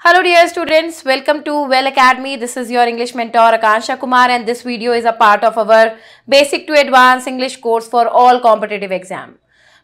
Hello dear students, welcome to Well Academy. This is your English mentor Akansha Kumar and this video is a part of our Basic to Advanced English course for all competitive exam.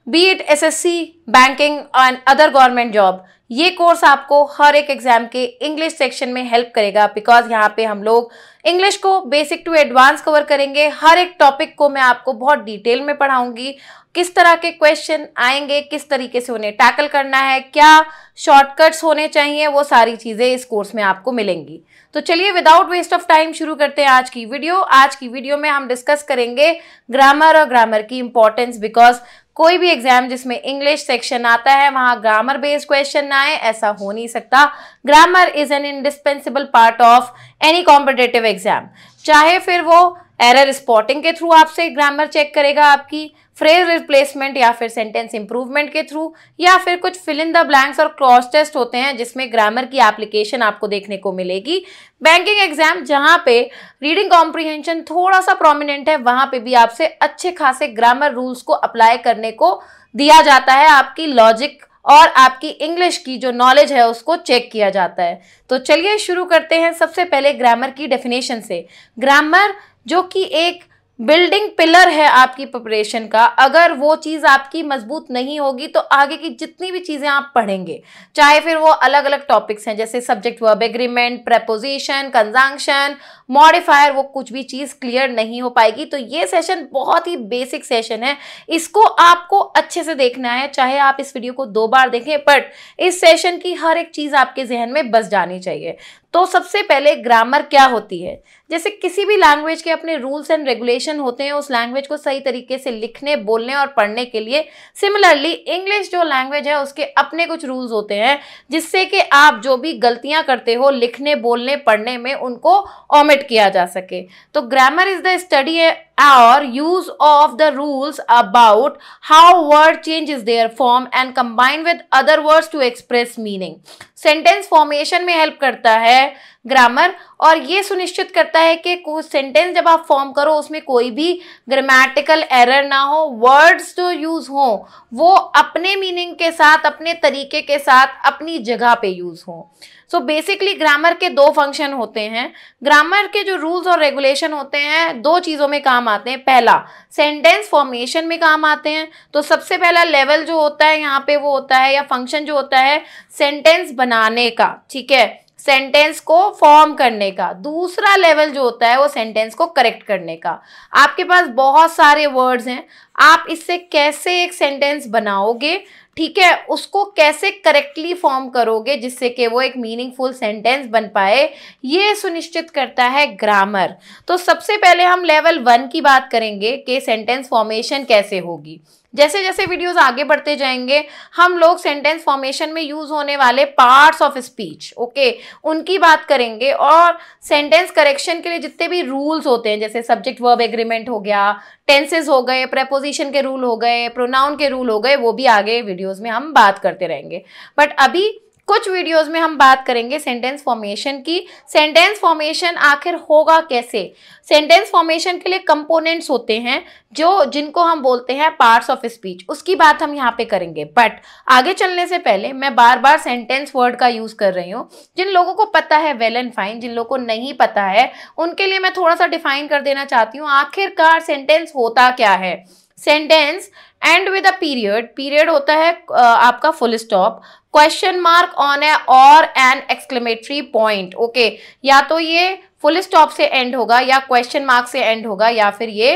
Be it SSC, banking and other government job, ये course आपको हर एक exam के English section में help करेगा because यहाँ पे हम लोग इंग्लिश को बेसिक टू एडवांस कवर करेंगे। हर एक टॉपिक को मैं आपको बहुत डिटेल में पढ़ाऊंगी, किस तरह के क्वेश्चन आएंगे, किस तरीके से उन्हें टैकल करना है, क्या शॉर्टकट्स होने चाहिए, वो सारी चीज़ें इस कोर्स में आपको मिलेंगी। तो चलिए विदाउट वेस्ट ऑफ टाइम शुरू करते हैं आज की वीडियो। आज की वीडियो में हम डिस्कस करेंगे ग्रामर और ग्रामर की इंपॉर्टेंस बिकॉज कोई भी एग्जाम जिसमें इंग्लिश सेक्शन आता है वहां ग्रामर बेस्ड क्वेश्चन ना आए, ऐसा हो नहीं सकता। Grammar is an indispensable part of any competitive exam. चाहे फिर वो एरर स्पॉटिंग के थ्रू आपसे ग्रामर चेक करेगा, आपकी फ्रेज रिप्लेसमेंट या फिर सेंटेंस इंप्रूवमेंट के थ्रू, या फिर कुछ फिल इन द ब्लैंक्स और क्रॉस टेस्ट होते हैं जिसमें ग्रामर की एप्लीकेशन आपको देखने को मिलेगी। बैंकिंग एग्जाम जहां पे रीडिंग कॉम्प्रिहेंशन थोड़ा सा प्रोमिनेंट है, वहां पे भी आपसे अच्छे खासे ग्रामर रूल्स को अप्लाई करने को दिया जाता है। आपकी लॉजिक और आपकी इंग्लिश की जो नॉलेज है उसको चेक किया जाता है। तो चलिए शुरू करते हैं सबसे पहले ग्रामर की डेफिनेशन से। ग्रामर जो कि एक बिल्डिंग पिलर है आपकी प्रिपरेशन का, अगर वो चीज़ आपकी मजबूत नहीं होगी तो आगे की जितनी भी चीज़ें आप पढ़ेंगे, चाहे फिर वो अलग अलग टॉपिक्स हैं जैसे subject verb agreement, preposition, conjunction, modifier, वो कुछ भी चीज़ क्लियर नहीं हो पाएगी। तो ये सेशन बहुत ही बेसिक सेशन है, इसको आपको अच्छे से देखना है। चाहे आप इस वीडियो को 2 बार देखें, बट इस सेशन की हर एक चीज़ आपके जहन में बस जानी चाहिए। तो सबसे पहले ग्रामर क्या होती है? जैसे किसी भी लैंग्वेज के अपने रूल्स एंड रेगुलेशन होते हैं, उस लैंग्वेज को सही तरीके से लिखने, बोलने और पढ़ने के लिए। सिमिलरली इंग्लिश जो लैंग्वेज है उसके अपने कुछ रूल्स होते हैं जिससे कि आप जो भी गलतियां करते हो लिखने, बोलने, पढ़ने में, उनको ओमिट किया जा सके। तो grammar is the study or use of the rules about how word changes their form and combine with other words to express meaning. Sentence formation में हेल्प करता है ग्रामर, और ये सुनिश्चित करता है कि कोई सेंटेंस जब आप फॉर्म करो उसमें कोई भी ग्रामेटिकल एरर ना हो, वर्ड्स जो यूज हो वो अपने मीनिंग के साथ, अपने तरीके के साथ, अपनी जगह पे यूज हो। सो बेसिकली ग्रामर के 2 फंक्शन होते हैं। ग्रामर के जो रूल्स और रेगुलेशन होते हैं 2 चीज़ों में काम आते हैं। पहला, सेंटेंस फॉर्मेशन में काम आते हैं। तो सबसे पहला लेवल जो होता है यहाँ पे वो होता है, या फंक्शन जो होता है सेंटेंस बनाने का, ठीक है, सेंटेंस को फॉर्म करने का। दूसरा लेवल जो होता है वो सेंटेंस को करेक्ट करने का। आपके पास बहुत सारे वर्ड्स हैं, आप इससे कैसे एक सेंटेंस बनाओगे, ठीक है, उसको कैसे करेक्टली फॉर्म करोगे जिससे कि वो एक मीनिंगफुल सेंटेंस बन पाए, ये सुनिश्चित करता है ग्रामर। तो सबसे पहले हम लेवल 1 की बात करेंगे कि सेंटेंस फॉर्मेशन कैसे होगी। जैसे जैसे वीडियोस आगे बढ़ते जाएंगे हम लोग सेंटेंस फॉर्मेशन में यूज होने वाले पार्ट्स ऑफ स्पीच, ओके, उनकी बात करेंगे, और सेंटेंस करेक्शन के लिए जितने भी रूल्स होते हैं जैसे सब्जेक्ट वर्ब एग्रीमेंट हो गया, टेंसेस हो गए, प्रेपोजिशन के रूल हो गए, प्रोनाउन के रूल हो गए, वो भी आगे वीडियोस में हम बात करते रहेंगे। बट अभी कुछ वीडियोस में हम बात करेंगे सेंटेंस फॉर्मेशन की। सेंटेंस फॉर्मेशन आखिर होगा कैसे? सेंटेंस फॉर्मेशन के लिए कंपोनेंट्स होते हैं जिनको हम बोलते हैं पार्ट्स ऑफ स्पीच, उसकी बात हम यहाँ पे करेंगे। बट आगे चलने से पहले मैं बार बार सेंटेंस वर्ड का यूज कर रही हूँ। जिन लोगों को पता है वेल एंड फाइन, जिन लोगों को नहीं पता है उनके लिए मैं थोड़ा सा डिफाइन कर देना चाहती हूँ आखिरकार सेंटेंस होता क्या है। Sentence end with a period, period होता है आपका full stop, question mark on a और एन एक्सक्लेमेटरी पॉइंट, ओके, या तो ये फुल स्टॉप से एंड होगा, या क्वेश्चन मार्क से एंड होगा, या फिर ये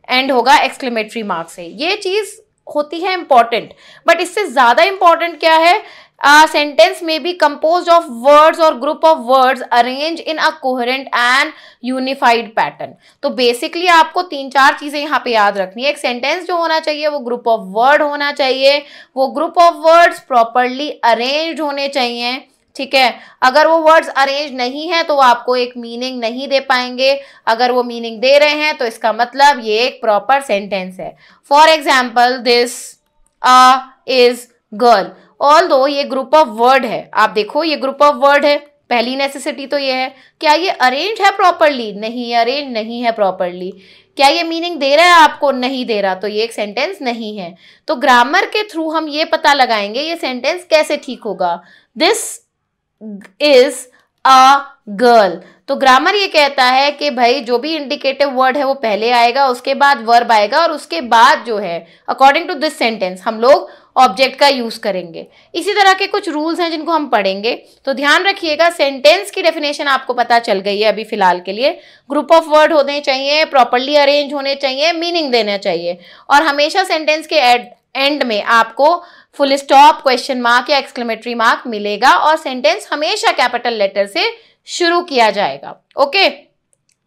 एंड होगा एक्सक्लेमेटरी मार्क से। ये चीज होती है इंपॉर्टेंट। बट इससे ज्यादा इंपॉर्टेंट क्या है? सेंटेंस में बी कंपोज्ड ऑफ वर्ड्स और group of words arrange in a coherent and unified pattern. तो बेसिकली आपको 3-4 चीजें यहाँ पे याद रखनी है। एक सेंटेंस जो होना चाहिए वो ग्रुप ऑफ वर्ड होना चाहिए, वो group of words properly arranged होने चाहिए, ठीक है। अगर वो वर्ड्स अरेंज नहीं है तो वो आपको एक मीनिंग नहीं दे पाएंगे। अगर वो मीनिंग दे रहे हैं तो इसका मतलब ये एक प्रॉपर सेंटेंस है। For example, this is girl, although ये ग्रुप ऑफ वर्ड है, आप देखो ये ग्रुप ऑफ वर्ड है, पहली नेसेसिटी तो ये है। क्या ये अरेंज है प्रॉपरली? नहीं, अरेंज नहीं है प्रॉपरली। क्या ये मीनिंग दे रहा है आपको? नहीं दे रहा, तो ये एक सेंटेंस नहीं है। तो ग्रामर के थ्रू हम ये पता लगाएंगे ये सेंटेंस कैसे ठीक होगा। This is a girl. तो ग्रामर ये कहता है कि भाई जो भी इंडिकेटिव वर्ड है वो पहले आएगा, उसके बाद वर्ब आएगा, और उसके बाद जो है अकॉर्डिंग टू दिस सेंटेंस हम लोग ऑब्जेक्ट का यूज करेंगे। इसी तरह के कुछ रूल्स हैं जिनको हम पढ़ेंगे, तो ध्यान रखिएगा। सेंटेंस की डेफिनेशन आपको पता चल गई है अभी फिलहाल के लिए। ग्रुप ऑफ वर्ड होने चाहिए, प्रॉपर्ली अरेंज होने चाहिए, मीनिंग देना चाहिए, और हमेशा सेंटेंस के एंड में आपको फुल स्टॉप, क्वेश्चन मार्क या एक्सक्लेमेटरी मार्क मिलेगा, और सेंटेंस हमेशा कैपिटल लेटर से शुरू किया जाएगा। ओके,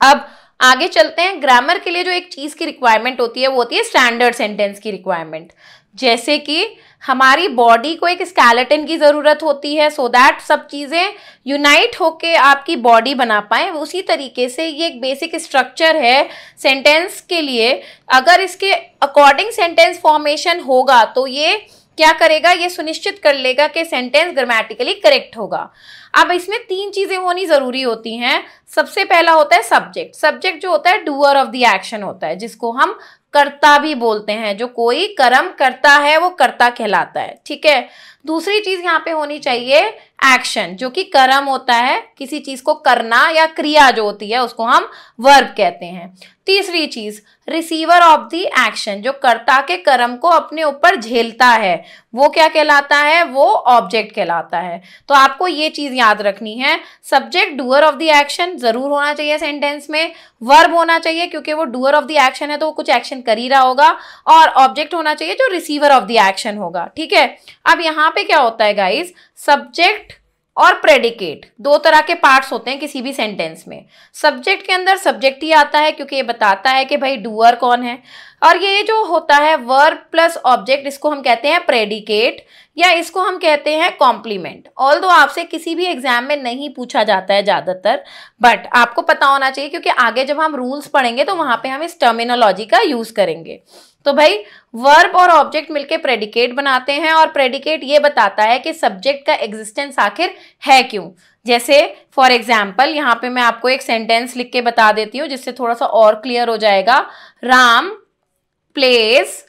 अब आगे चलते हैं। ग्रामर के लिए जो एक चीज की रिक्वायरमेंट होती है वो होती है स्टैंडर्ड सेंटेंस की रिक्वायरमेंट। जैसे कि हमारी बॉडी को एक स्केलेटन की जरूरत होती है सो दैट सब चीजें यूनाइट होके आपकी बॉडी बना पाए, उसी तरीके से ये एक बेसिक स्ट्रक्चर है सेंटेंस के लिए। अगर इसके अकॉर्डिंग सेंटेंस फॉर्मेशन होगा तो ये क्या करेगा, ये सुनिश्चित कर लेगा कि सेंटेंस ग्रामेटिकली करेक्ट होगा। अब इसमें 3 चीजें होनी जरूरी होती हैं। सबसे पहला होता है सब्जेक्ट। सब्जेक्ट जो होता है डूअर ऑफ द एक्शन होता है, जिसको हम कर्ता भी बोलते हैं। जो कोई कर्म करता है वो कर्ता कहलाता है, ठीक है। दूसरी चीज यहाँ पे होनी चाहिए एक्शन, जो कि कर्म होता है, किसी चीज को करना या क्रिया जो होती है उसको हम वर्ब कहते हैं। तीसरी चीज रिसीवर ऑफ द एक्शन, जो कर्ता के कर्म को अपने ऊपर झेलता है, वो क्या कहलाता है, वो ऑब्जेक्ट कहलाता है। तो आपको ये चीज याद रखनी है, subject doer of the action जरूर होना चाहिए सेंटेंस में, वर्ब होना चाहिए क्योंकि वो डूअर ऑफ द एक्शन है तो वो कुछ एक्शन कर ही रहा होगा, और ऑब्जेक्ट होना चाहिए जो रिसीवर ऑफ द एक्शन होगा, ठीक है। अब यहाँ पे क्या होता है गाइस, सब्जेक्ट और प्रेडिकेट 2 तरह के पार्ट्स होते हैं किसी भी सेंटेंस में। सब्जेक्ट के अंदर सब्जेक्ट ही आता है क्योंकि ये बताता है कि भाई डूअर कौन है, और ये जो होता है वर्ब प्लस ऑब्जेक्ट, इसको हम कहते हैं प्रेडिकेट, या इसको हम कहते हैं कॉम्प्लीमेंट। ऑल्दो आपसे किसी भी एग्जाम में नहीं पूछा जाता है ज्यादातर, बट आपको पता होना चाहिए क्योंकि आगे जब हम रूल्स पढ़ेंगे तो वहां पे हम इस टर्मिनोलॉजी का यूज करेंगे। तो भाई वर्ब और ऑब्जेक्ट मिलके प्रेडिकेट बनाते हैं, और प्रेडिकेट ये बताता है कि सब्जेक्ट का एग्जिस्टेंस आखिर है क्यों। जैसे फॉर एग्जाम्पल यहाँ पे मैं आपको एक सेंटेंस लिख के बता देती हूँ जिससे थोड़ा सा और क्लियर हो जाएगा। Ram plays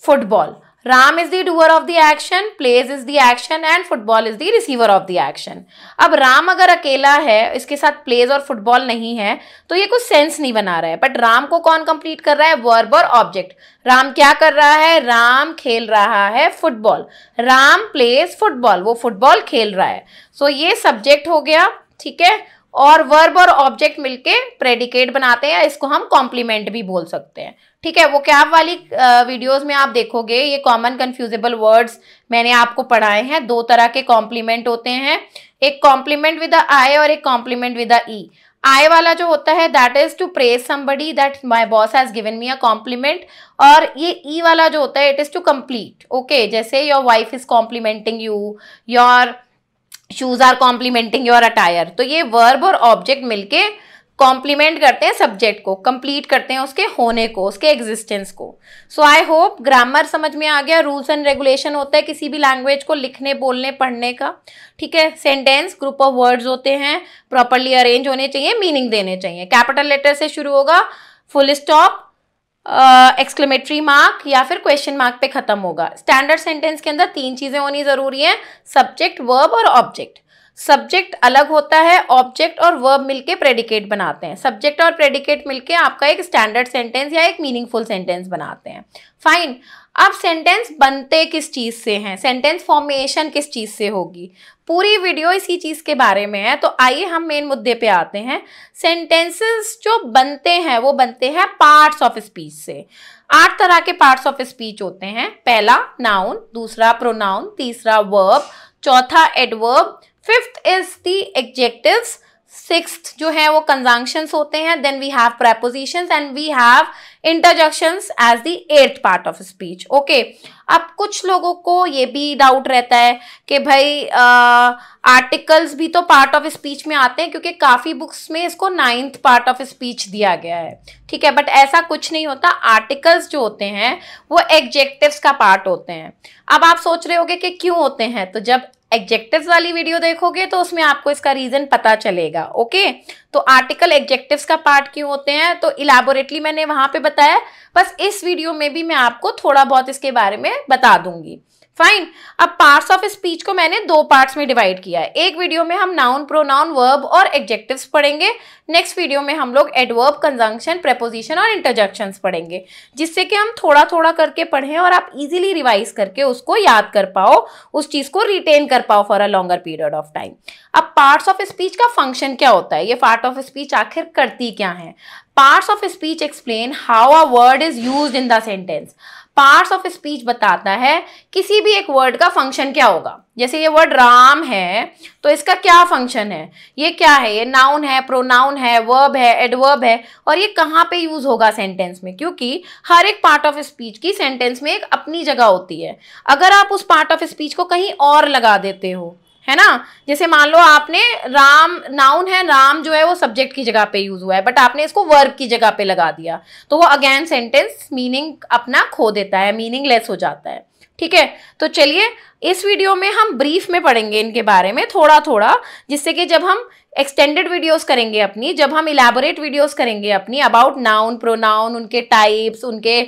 football. Ram is the doer of the action, plays is the action, and football is the receiver of the action. अब राम अगर अकेला है, इसके साथ प्लेज और फुटबॉल नहीं है, तो ये कुछ सेंस नहीं बना रहा है। बट राम को कौन कंप्लीट कर रहा है, वर्ब और ऑब्जेक्ट। राम क्या कर रहा है, राम खेल रहा है फुटबॉल। राम प्लेज फुटबॉल, वो फुटबॉल खेल रहा है। सो ये सब्जेक्ट हो गया, ठीक है, और वर्ब और ऑब्जेक्ट मिलके प्रेडिकेट बनाते हैं। इसको हम कॉम्प्लीमेंट भी बोल सकते हैं, ठीक है। वो क्या वाली वीडियोस में आप देखोगे, ये कॉमन कंफ्यूजेबल वर्ड्स मैंने आपको पढ़ाए हैं। 2 तरह के कॉम्प्लीमेंट होते हैं, एक कॉम्प्लीमेंट विद अ आई और एक कॉम्प्लीमेंट विद अ ई। आई वाला जो होता है that is to praise somebody, that my boss has given me a compliment, और ये ई वाला जो होता है it is to complete. Okay, जैसे your wife is complimenting you, your shoes are complementing your attire. तो ये वर्ब और ऑब्जेक्ट मिलके कॉम्प्लीमेंट करते हैं सब्जेक्ट को, कंप्लीट करते हैं उसके होने को, उसके एग्जिस्टेंस को। सो आई होप ग्रामर समझ में आ गया। रूल्स एंड रेगुलेशन होता है किसी भी लैंग्वेज को लिखने, बोलने, पढ़ने का, ठीक है। सेंटेंस ग्रुप ऑफ वर्ड्स होते हैं, प्रॉपर्ली अरेंज होने चाहिए, मीनिंग देने चाहिए, कैपिटल लेटर से शुरू होगा, फुल स्टॉप, एक्सक्लेमेटरी मार्क या फिर क्वेश्चन मार्क पे खत्म होगा। स्टैंडर्ड सेंटेंस के अंदर 3 चीजें होनी जरूरी हैं, सब्जेक्ट, वर्ब और ऑब्जेक्ट। सब्जेक्ट अलग होता है, ऑब्जेक्ट और वर्ब मिलके प्रेडिकेट बनाते हैं। सब्जेक्ट और प्रेडिकेट मिलके आपका एक स्टैंडर्ड सेंटेंस या एक मीनिंगफुल सेंटेंस बनाते हैं। फाइन। अब सेंटेंस बनते किस चीज से हैं, सेंटेंस फॉर्मेशन किस चीज से होगी, पूरी वीडियो इसी चीज के बारे में है। तो आइए हम मेन मुद्दे पे आते हैं। सेंटेंसेस जो बनते हैं वो बनते हैं पार्ट्स ऑफ स्पीच से। 8 तरह के पार्ट्स ऑफ स्पीच होते हैं। पहला नाउन, दूसरा प्रोनाउन, तीसरा वर्ब, चौथा adverb, 5th is the adjectives, 6th जो है वो कंजंक्शंस होते हैं, then we have prepositions and we have interjections as the 8th part of speech. Okay, अब कुछ लोगों को ये भी डाउट रहता है कि भाई आर्टिकल्स भी तो पार्ट ऑफ स्पीच में आते हैं, क्योंकि काफी बुक्स में इसको 9th पार्ट ऑफ स्पीच दिया गया है, ठीक है। बट ऐसा कुछ नहीं होता। आर्टिकल्स जो होते हैं वो एडजेक्टिव्स का पार्ट होते हैं। अब आप सोच रहे होगे कि क्यों होते हैं, तो जब एडजेक्टिव्स वाली वीडियो देखोगे तो उसमें आपको इसका रीजन पता चलेगा। ओके, तो आर्टिकल एडजेक्टिव्स का पार्ट क्यों होते हैं तो इलैबोरेटली मैंने वहां पे बताया, बस इस वीडियो में भी मैं आपको थोड़ा बहुत इसके बारे में बता दूंगी, फाइन। अब पार्ट्स ऑफ स्पीच को मैंने दो पार्ट्स में डिवाइड किया है। एक वीडियो में हम नाउन, प्रोनाउन, वर्ब और एडजेक्टिव्स पढ़ेंगे। नेक्स्ट वीडियो में हम लोग एडवर्ब, कंजंक्शन, प्रेपोजिशन और इंटरजेक्शंस पढ़ेंगे, जिससे कि हम थोड़ा थोड़ा करके पढ़ें और आप इजीली रिवाइज करके उसको याद कर पाओ, उस चीज को रिटेन कर पाओ for a longer period of time. अब पार्ट्स ऑफ स्पीच का फंक्शन क्या होता है, ये पार्ट ऑफ स्पीच आखिर करती क्या है? Parts of speech explain how a word is used in the sentence. Parts of speech बताता है किसी भी एक वर्ड का फंक्शन क्या होगा। जैसे ये वर्ड राम है, तो इसका क्या फंक्शन है, ये क्या है, ये नाउन है, प्रोनाउन है, वर्ब है, एडवर्ब है, और ये कहाँ पे यूज होगा सेंटेंस में, क्योंकि हर एक पार्ट ऑफ स्पीच की सेंटेंस में एक अपनी जगह होती है। अगर आप उस पार्ट ऑफ स्पीच को कहीं और लगा देते हो, है ना, जैसे मान लो आपने राम, नाउन है, राम जो है वो सब्जेक्ट की जगह पे यूज हुआ है, बट आपने इसको वर्ब की जगह पे लगा दिया, तो वो अगेन सेंटेंस मीनिंग अपना खो देता है, मीनिंगलेस हो जाता है। ठीक है, तो चलिए इस वीडियो में हम ब्रीफ में पढ़ेंगे इनके बारे में थोड़ा थोड़ा, जिससे कि जब हम एक्सटेंडेड वीडियोस करेंगे अपनी, जब हम इलैबोरेट वीडियोस करेंगे अपनी अबाउट नाउन, प्रोनाउन, उनके टाइप्स, उनके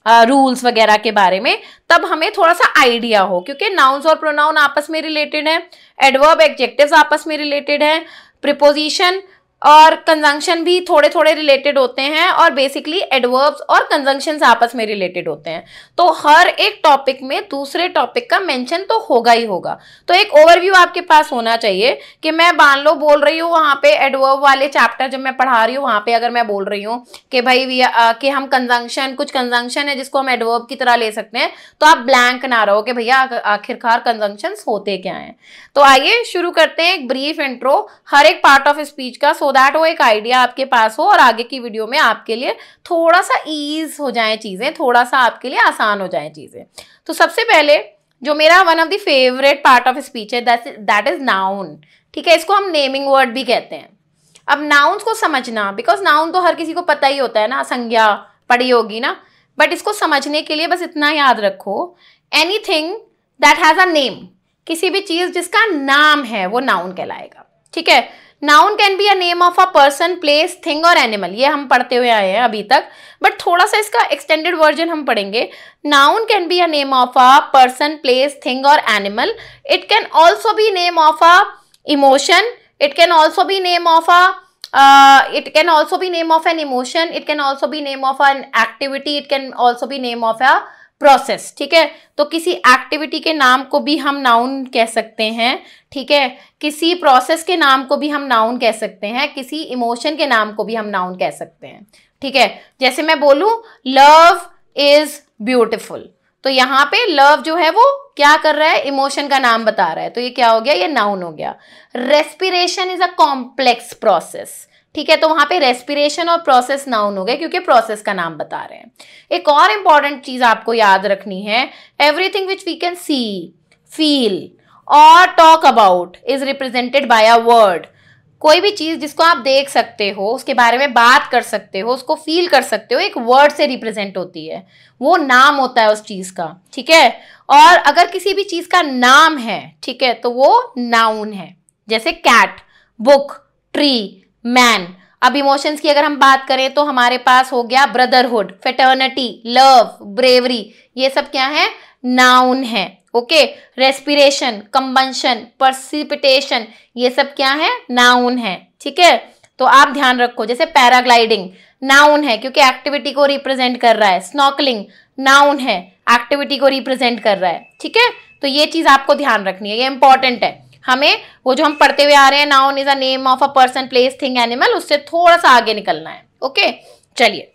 रूल्स वगैरह के बारे में, तब हमें थोड़ा सा आइडिया हो, क्योंकि नाउन्स और प्रोनाउन आपस में रिलेटेड है, एडवर्ब, एडजेक्टिव्स आपस में रिलेटेड है, प्रीपोजिशन और कंजंक्शन भी थोड़े थोड़े रिलेटेड होते हैं, और बेसिकली एडवर्ब्स और कंजंक्शंस आपस में रिलेटेड होते हैं। तो हर एक टॉपिक में दूसरे टॉपिक का मेंशन तो होगा ही होगा। तो एक ओवरव्यू आपके पास होना चाहिए कि मैं मान लो बोल रही हूँ वहाँ पे एडवर्ब वाले चैप्टर जब मैं पढ़ा रही हूँ, वहाँ पे अगर मैं बोल रही हूँ कि भाई कि हम कंजंक्शन, कुछ कंजंक्शन है जिसको हम एडवर्ब की तरह ले सकते हैं, तो आप ब्लैंक ना रहो कि भैया आखिरकार कंजंक्शंस होते क्या हैं। तो आइए शुरू करते हैं एक ब्रीफ इंट्रो हर एक पार्ट ऑफ स्पीच का, सो दैट वो एक आइडिया आपके पास हो और आगे की वीडियो में आपके लिए थोड़ा सा ईज हो जाए चीजें, थोड़ा सा आपके लिए आसान हो जाए चीजें। तो सबसे पहले जो मेरा one of the favourite part of speech है, दैट इज नाउन। ठीक है, इसको हम नेमिंग वर्ड भी कहते हैं। अब नाउन्स को समझना, बिकॉज नाउन तो हर किसी को पता ही होता है ना, संज्ञा पढ़ी होगी ना, बट इसको समझने के लिए बस इतना याद रखो, anything that has a name, किसी भी चीज जिसका नाम है वो नाउन कहलाएगा। ठीक है, noun can be a name of a person, place, thing और एनिमल, ये हम पढ़ते हुए आए हैं अभी तक, बट थोड़ा सा इसका एक्सटेंडेड वर्जन हम पढ़ेंगे। Noun can be a name of a person, place, thing और animal. It can also be name of a emotion, it can also be name of a it can also be name of an emotion, it can also be name of an activity, it can also be name of a process। ठीक है, तो किसी activity के नाम को भी हम noun कह सकते हैं। ठीक है, किसी प्रोसेस के नाम को भी हम नाउन कह सकते हैं, किसी इमोशन के नाम को भी हम नाउन कह सकते हैं। ठीक है, जैसे मैं बोलूं लव इज ब्यूटिफुल, तो यहाँ पे लव जो है वो क्या कर रहा है, इमोशन का नाम बता रहा है, तो ये क्या हो गया, ये नाउन हो गया। Respiration is a complex process. ठीक है, तो वहां पे रेस्पिरेशन और प्रोसेस नाउन हो गए क्योंकि प्रोसेस का नाम बता रहे हैं। एक और इंपॉर्टेंट चीज आपको याद रखनी है, everything which we can see, feel और talk about is represented by a word. कोई भी चीज जिसको आप देख सकते हो, उसके बारे में बात कर सकते हो, उसको फील कर सकते हो, एक वर्ड से रिप्रेजेंट होती है, वो नाम होता है उस चीज का। ठीक है, और अगर किसी भी चीज का नाम है, ठीक है, तो वो नाउन है। जैसे कैट, बुक, ट्री, मैन। अब इमोशंस की अगर हम बात करें तो हमारे पास हो गया ब्रदरहुड, फेटर्निटी, लव, ब्रेवरी, ये सब क्या है, नाउन है। ओके, रेस्पिरेशन, कंबंशन, पर्सिपिटेशन, ये सब क्या है, नाउन है। ठीक है, तो आप ध्यान रखो, जैसे पैराग्लाइडिंग नाउन है क्योंकि एक्टिविटी को रिप्रेजेंट कर रहा है, स्नॉर्कलिंग नाउन है, एक्टिविटी को रिप्रेजेंट कर रहा है। ठीक है, तो ये चीज आपको ध्यान रखनी है, ये इंपॉर्टेंट है हमें, वो जो हम पढ़ते हुए आ रहे हैं, noun is a name of a person, place, thing, animal, उससे थोड़ा सा आगे निकलना है। ओके, चलिए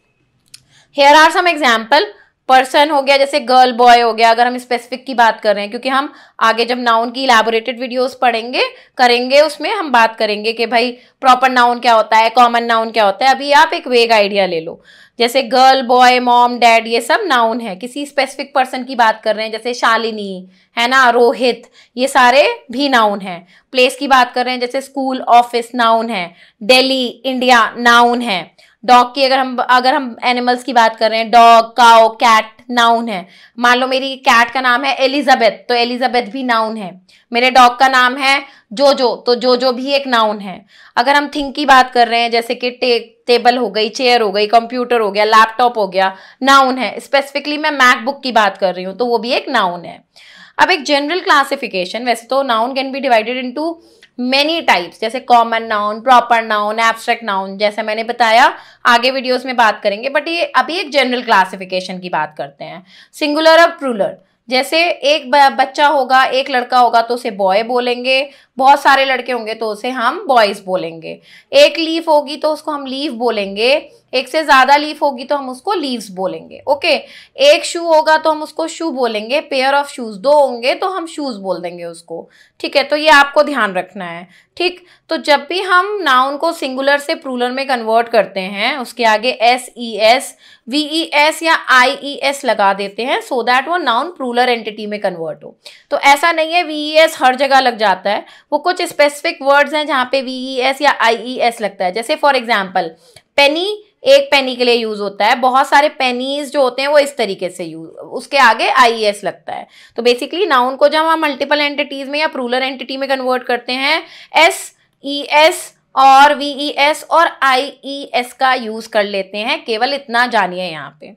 here are some example. Person हो गया, जैसे गर्ल, बॉय हो गया, अगर हम स्पेसिफिक की बात कर रहे हैं, क्योंकि हम आगे जब नाउन की इलैबोरेटेड वीडियोस पढ़ेंगे करेंगे, उसमें हम बात करेंगे कि भाई प्रॉपर नाउन क्या होता है, कॉमन नाउन क्या होता है। अभी आप एक वेग आइडिया ले लो, जैसे गर्ल, बॉय, मॉम, डैड, ये सब नाउन है। किसी स्पेसिफिक पर्सन की बात कर रहे हैं, जैसे शालिनी है ना, रोहित, ये सारे भी नाउन है। प्लेस की बात कर रहे हैं, जैसे स्कूल, ऑफिस, नाउन है। दिल्ली, इंडिया, नाउन है। डॉग की अगर हम एनिमल्स की बात कर रहे हैं, डॉग, काउ, कैट, नाउन है। मान लो मेरी कैट का नाम है एलिजाबेथ, तो एलिजाबेथ भी नाउन है। मेरे डॉग का नाम है जोजो, तो जोजो भी एक नाउन है। अगर हम थिंग की बात कर रहे हैं, जैसे कि टेबल हो गई, चेयर हो गई, कंप्यूटर हो गया, लैपटॉप हो गया, नाउन है। स्पेसिफिकली मैं मैकबुक की बात कर रही हूँ, तो वो भी एक नाउन है। अब एक जनरल क्लासिफिकेशन, वैसे तो noun can be divided into many types, जैसे common noun, proper noun, abstract noun, जैसे मैंने बताया आगे वीडियोस में बात करेंगे, बट ये अभी एक जनरल क्लासिफिकेशन की बात करते हैं। सिंगुलर और प्लूरल, जैसे एक बच्चा होगा, एक लड़का होगा तो उसे बॉय बोलेंगे, बहुत सारे लड़के होंगे तो उसे हम बॉयज बोलेंगे। एक लीफ होगी तो उसको हम लीफ बोलेंगे, एक से ज्यादा लीफ होगी तो हम उसको लीव्स बोलेंगे। ओके, एक शू होगा तो हम उसको शू बोलेंगे, पेयर ऑफ शूज, दो होंगे तो हम शूज बोल देंगे उसको। ठीक है, तो ये आपको ध्यान रखना है। ठीक, तो जब भी हम नाउन को सिंगुलर से प्लूरल में कन्वर्ट करते हैं, उसके आगे SES, VES या IES लगा देते हैं सो दैट वो नाउन प्लूरल एंटिटी में कन्वर्ट हो। तो ऐसा नहीं है VES हर जगह लग जाता है, वो कुछ स्पेसिफिक वर्ड्स हैं जहाँ पे VES या IES लगता है। जैसे फॉर एग्जाम्पल पेनी, एक पेनी के लिए यूज होता है, बहुत सारे पेनीज जो होते हैं वो इस तरीके से यूज, उसके आगे IES लगता है। तो बेसिकली नाउन को जब हम मल्टीपल एंटिटीज में या प्लूरल एंटिटी में कन्वर्ट करते हैं, SES और VES और IES का यूज कर लेते हैं, केवल इतना जानिए यहाँ पे।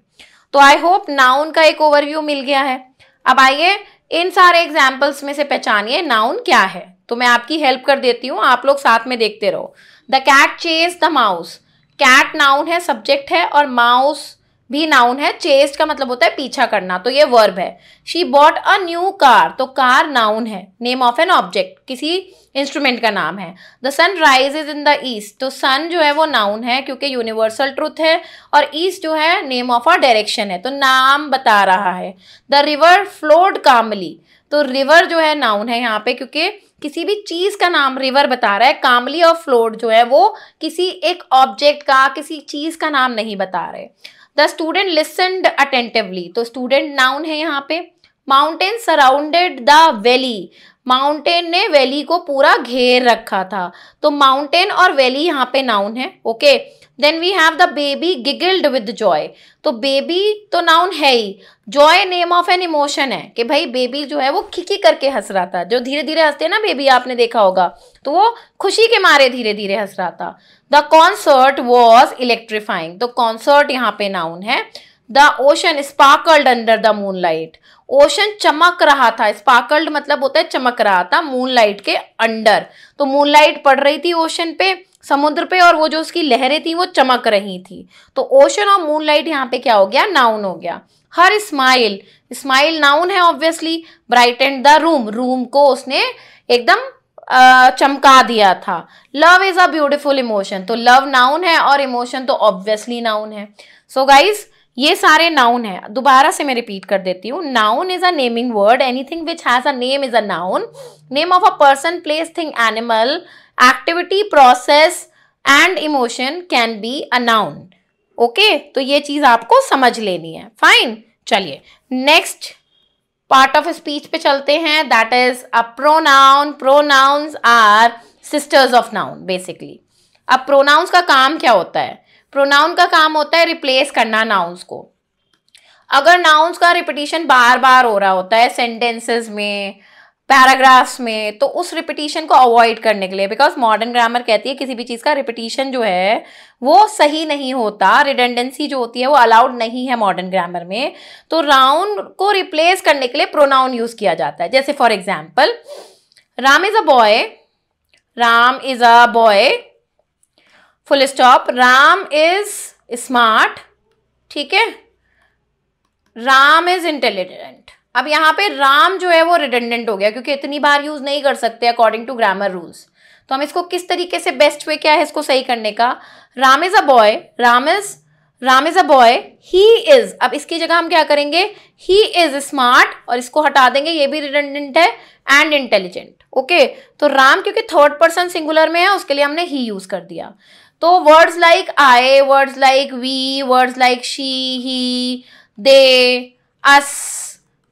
तो आई होप नाउन का एक ओवरव्यू मिल गया है। अब आइए इन सारे एग्जाम्पल्स में से पहचानिए नाउन क्या है। तो मैं आपकी हेल्प कर देती हूँ, आप लोग साथ में देखते रहो। The cat chase the mouse, cat noun है, सब्जेक्ट है, और माउस भी नाउन है। चेस्ड का मतलब होता है पीछा करना, तो ये वर्ब है। She bought a new car, तो कार नाउन है, नेम ऑफ एन ऑब्जेक्ट, किसी इंस्ट्रूमेंट का नाम है। The sun rises in the east, तो सन जो है वो नाउन है क्योंकि यूनिवर्सल ट्रुथ है, और ईस्ट जो है नेम ऑफ अ डायरेक्शन है, तो नाम बता रहा है। द रिवर फ्लोड कामली, तो रिवर जो है नाउन है यहाँ पे क्योंकि किसी भी चीज का नाम रिवर बता रहा है। कामली और फ्लोड जो है वो किसी एक ऑब्जेक्ट का, किसी चीज का नाम नहीं बता रहे। द स्टूडेंट लिसनड अटेंटिवली, तो स्टूडेंट नाउन है यहाँ पे। Mountain surrounded the valley, mountain ने वैली को पूरा घेर रखा था, तो माउंटेन और वैली यहाँ पे नाउन है। Okay, then we have the baby giggled with joy, तो बेबी तो नाउन है ही, joy name of an emotion है कि भाई बेबी जो है वो खिकी करके हंस रहा था। जो धीरे धीरे हंसते हैं ना बेबी, आपने देखा होगा, तो वो खुशी के मारे धीरे धीरे हंस रहा था। द कॉन्सर्ट वॉज इलेक्ट्रीफाइंग, तो कॉन्सर्ट यहाँ पे नाउन है। The ocean sparkled under the moonlight, ocean चमक रहा था, स्पार्कल्ड मतलब होता है चमक रहा था, मूनलाइट के अंडर, तो मूनलाइट पड़ रही थी ओशन पे, समुद्र पे, और वो जो उसकी लहरें थी वो चमक रही थी। तो ओशन और मूनलाइट यहाँ पे क्या हो गया, नाउन हो गया। हर स्माइल, स्माइल नाउन है obviously. Brightened the room, room को उसने एकदम चमका दिया था। Love is a beautiful emotion, तो लव नाउन है और इमोशन तो ऑब्वियसली नाउन है। सो गाइज ये सारे नाउन है। दोबारा से मैं रिपीट कर देती हूँ। Noun is a naming word, anything which has a name is a noun. Name of a person, place, thing, animal, activity, process and emotion can be a noun. Okay, तो ये चीज आपको समझ लेनी है। फाइन, चलिए नेक्स्ट पार्ट ऑफ स्पीच पे चलते हैं, that is a pronoun. Pronouns are sisters of noun basically. अब प्रोनाउंस का काम क्या होता है? प्रोनाउन का काम होता है रिप्लेस करना नाउन्स को। अगर नाउन्स का रिपीटिशन बार बार हो रहा होता है सेंटेंसेस में, पैराग्राफ्स में, तो उस रिपीटिशन को अवॉइड करने के लिए, बिकॉज मॉडर्न ग्रामर कहती है किसी भी चीज़ का रिपीटिशन जो है वो सही नहीं होता, रिडेंडेंसी जो होती है वो अलाउड नहीं है मॉडर्न ग्रामर में, तो नाउन को रिप्लेस करने के लिए प्रोनाउन यूज किया जाता है। जैसे for example, Ram is a boy, Ram is a boy, full stop, Ram is smart, ठीक है, राम इज इंटेलिजेंट। अब यहाँ पे राम जो है वो रिडेंडेंट हो गया क्योंकि इतनी बार यूज नहीं कर सकते अकॉर्डिंग टू ग्रामर रूल्स। तो हम इसको किस तरीके से, बेस्ट वे क्या है इसको सही करने का? Ram is a boy, Ram is a boy, he is, अब इसकी जगह हम क्या करेंगे, ही इज स्मार्ट, और इसको हटा देंगे, ये भी रिडेंडेंट है, एंड इंटेलिजेंट। ओके, तो राम क्योंकि थर्ड पर्सन सिंगुलर में है उसके लिए हमने ही यूज कर दिया। तो words like I, words like we, words like she, he, they, us,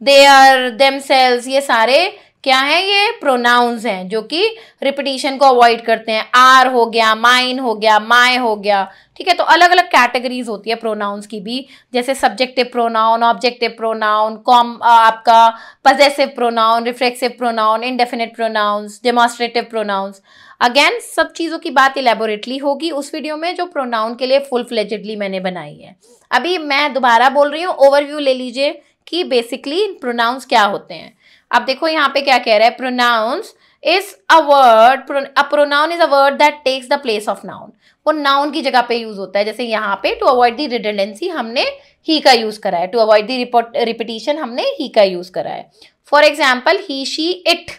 there, themselves, ये सारे क्या हैं? ये प्रोनाउंस हैं जो कि रिपीटिशन को अवॉइड करते हैं। आर हो गया, माइन हो गया, माय हो गया, ठीक है। तो अलग अलग कैटेगरीज होती है प्रोनाउंस की भी, जैसे सब्जेक्टिव प्रोनाउन, ऑब्जेक्टिव प्रोनाउन, आपका possessive pronoun, reflexive pronoun, indefinite pronouns, demonstrative pronouns. Again सब चीज़ों की बात इलेबोरेटली होगी उस वीडियो में जो प्रोनाउन के लिए फुल फ्लेजेडली मैंने बनाई है। अभी मैं दोबारा बोल रही हूँ, ओवरव्यू ले लीजिए कि बेसिकली प्रोनाउंस क्या होते हैं। अब देखो यहाँ पे क्या कह रहा है, pronouns is a word, a pronoun is a word that takes the place of noun. वो नाउन की जगह पे यूज होता है। जैसे यहाँ पे टू अवॉइड द रिडंडेंसी हमने ही का यूज करा है, टू अवॉइड द रिपीटिशन हमने ही का यूज करा है। For example he, she, it,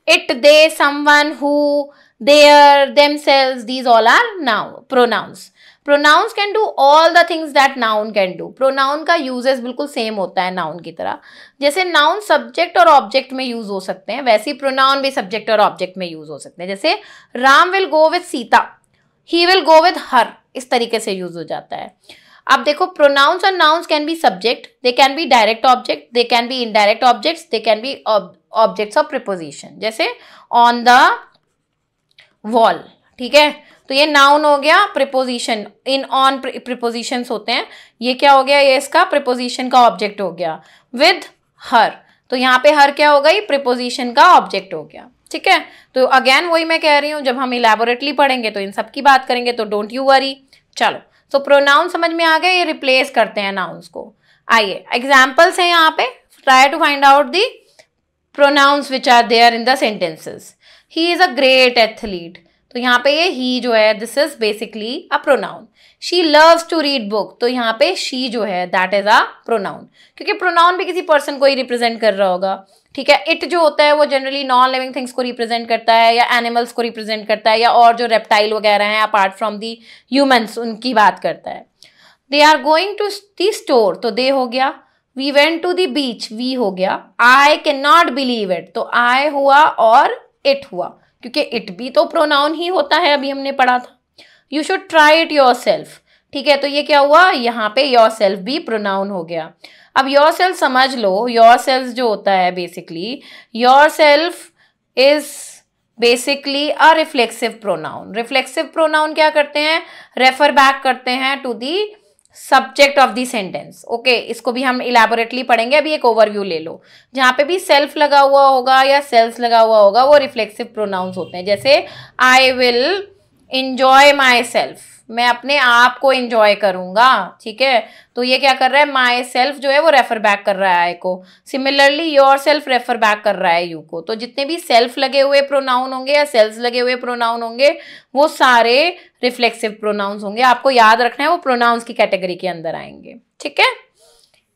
it, they, someone, who, their, themselves, these all are noun pronouns. Pronouns can do all the things that noun can do. Pronoun का uses बिल्कुल same होता है noun की तरह। जैसे noun subject और object में use हो सकते हैं, वैसे ही pronoun भी subject और object में यूज हो सकते हैं। जैसे Ram will go with Sita, he will go with her, इस तरीके से यूज हो जाता है। अब देखो pronouns और nouns can be subject, they can be direct object, they can be indirect objects, they can be objects of preposition। जैसे on the wall, ठीक है, तो ये noun हो गया, preposition in on prepositions होते हैं, ये क्या हो गया, ये इसका preposition का object हो गया। with her, तो यहाँ पे her क्या हो गई, preposition का object हो गया, ठीक है। तो अगेन वही मैं कह रही हूँ, जब हम इलेबोरेटली पढ़ेंगे तो इन सब की बात करेंगे, तो डोंट यू वरी। चलो, सो प्रोनाउन समझ में आ गए, ये रिप्लेस करते हैं नाउन्स को। आइए एग्जाम्पल्स हैं यहाँ पे, try to find out the pronouns which are there in the sentences. He is a great athlete, तो यहाँ पे ये he जो है this is basically a pronoun. She loves to read book, तो यहाँ पे she जो है that is a pronoun, क्योंकि pronoun भी किसी person को ही represent कर रहा होगा, ठीक है। it जो होता है वो generally नॉन लिविंग थिंग्स को represent करता है या animals को represent करता है या और जो reptile वगैरह हैं apart from the humans उनकी बात करता है। They are going to the store, तो they हो गया। We went to the beach, we हो गया। I cannot believe it, तो I हुआ और it हुआ, क्योंकि it भी तो प्रोनाउन ही होता है, अभी हमने पढ़ा था। You should try it yourself, ठीक है, तो ये क्या हुआ, यहाँ पे yourself भी प्रोनाउन हो गया। अब yourself समझ लो, yourself जो होता है basically, yourself is basically a reflexive pronoun. Reflexive pronoun क्या करते हैं, refer back करते हैं to the subject of the sentence. Okay, इसको भी हम इलेबोरेटली पढ़ेंगे, अभी एक ओवरव्यू ले लो। जहाँ पे भी सेल्फ लगा हुआ होगा या सेल्स लगा हुआ होगा वो रिफ्लेक्सिव प्रोनाउंस होते हैं। जैसे I will enjoy my self, मैं अपने आप को इंजॉय करूंगा, ठीक है, तो ये क्या कर रहा है, माई सेल्फ जो है वो रेफर बैक कर रहा है आई को। Similarly your self refer back कर रहा है यू को। तो जितने भी सेल्फ लगे हुए प्रोनाउन होंगे या सेल्स लगे हुए प्रोनाउन होंगे वो सारे रिफ्लेक्सिव प्रोनाउंस होंगे। आपको याद रखना है वो प्रोनाउंस की कैटेगरी के अंदर आएंगे, ठीक है।